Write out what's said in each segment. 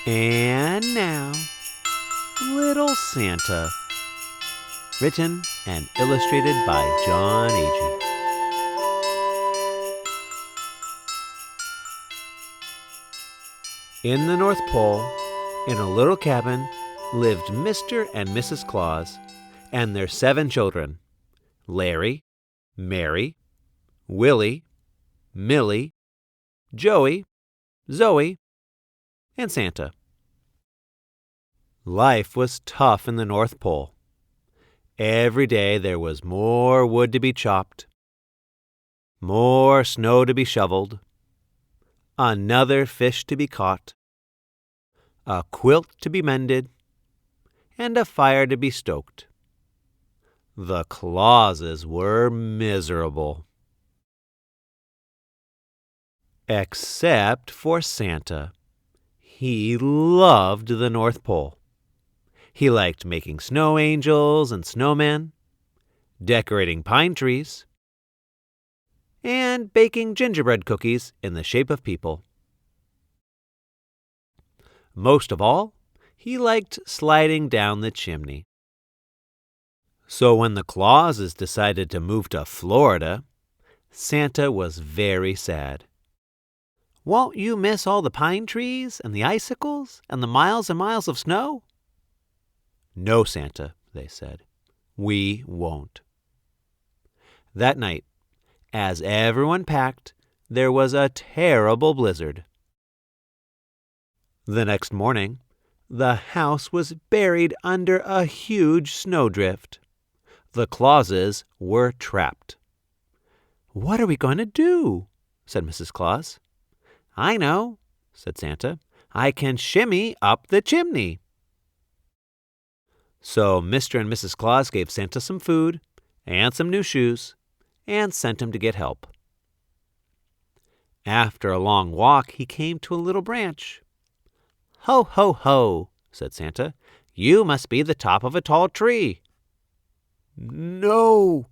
And now, Little Santa, written and illustrated by Jon Agee. In the North Pole, in a little cabin, lived Mr. and Mrs. Claus and their 7 children, Larry, Mary, Willie, Millie, Joey, Zoe, and Santa. Life was tough in the North Pole. Every day there was more wood to be chopped, more snow to be shoveled, another fish to be caught, a quilt to be mended, and a fire to be stoked. The Clauses were miserable. Except for Santa. He loved the North Pole. He liked making snow angels and snowmen, decorating pine trees, and baking gingerbread cookies in the shape of people. Most of all, he liked sliding down the chimney. So when the Clauses decided to move to Florida, Santa was very sad. "Won't you miss all the pine trees and the icicles and the miles and miles of snow?" "No, Santa," they said. "We won't." That night, as everyone packed, there was a terrible blizzard. The next morning, the house was buried under a huge snowdrift. The Clauses were trapped. "What are we going to do?" said Mrs. Claus. "I know," said Santa. "I can shimmy up the chimney." So Mr. and Mrs. Claus gave Santa some food and some new shoes and sent him to get help. After a long walk, he came to a little branch. "Ho, ho, ho," said Santa. "You must be the top of a tall tree." "No,"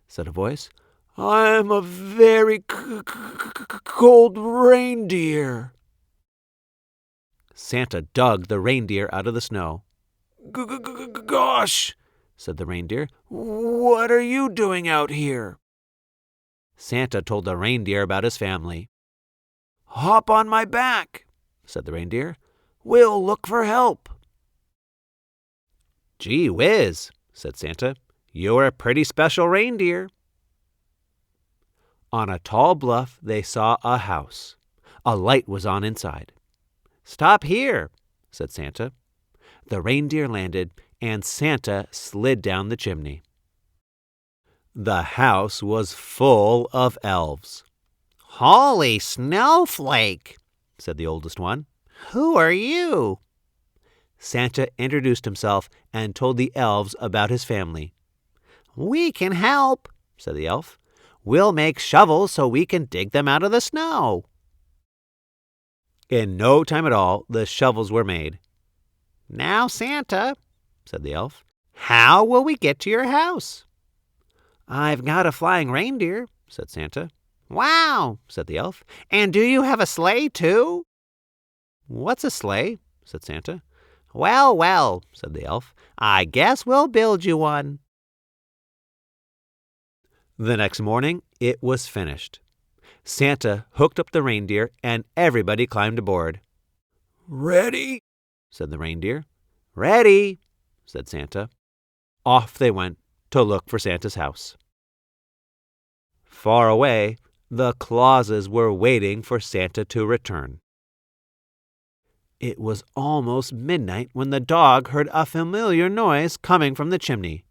said a voice. "I'm a very cold reindeer." Santa dug the reindeer out of the snow. "Gosh," said the reindeer, "what are you doing out here?" Santa told the reindeer about his family. "Hop on my back," said the reindeer. "We'll look for help." "Gee whiz," said Santa. "You're a pretty special reindeer." On a tall bluff they saw a house. A light was on inside. "Stop here," said Santa. The reindeer landed, and Santa slid down the chimney. The house was full of elves. "Holy snowflake," said the oldest one. "Who are you?" Santa introduced himself and told the elves about his family. "We can help," said the elf. "We'll make shovels so we can dig them out of the snow." In no time at all, the shovels were made. "Now, Santa," said the elf, "how will we get to your house?" "I've got a flying reindeer," said Santa. "Wow," said the elf. "And do you have a sleigh, too?" "What's a sleigh?" said Santa. "Well, well," said the elf. "I guess we'll build you one." The next morning, it was finished. Santa hooked up the reindeer, and everybody climbed aboard. "Ready?" said the reindeer. "Ready," said Santa. Off they went to look for Santa's house. Far away, the Clauses were waiting for Santa to return. It was almost midnight when the dog heard a familiar noise coming from the chimney.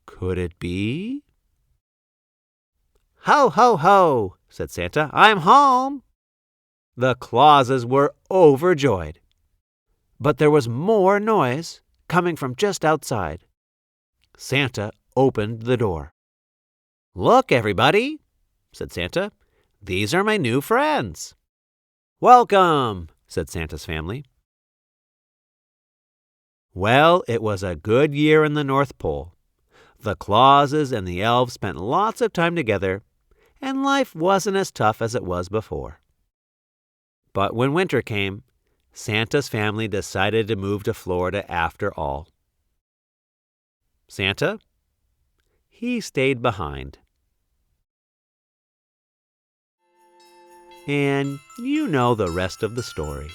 Could it be? "Ho, ho, ho," said Santa. "I'm home." The Clauses were overjoyed. But there was more noise coming from just outside. Santa opened the door. "Look, everybody," said Santa. "These are my new friends." "Welcome," said Santa's family. Well, it was a good year in the North Pole. The Clauses and the elves spent lots of time together, and life wasn't as tough as it was before. But when winter came, Santa's family decided to move to Florida after all. Santa? He stayed behind. And you know the rest of the story.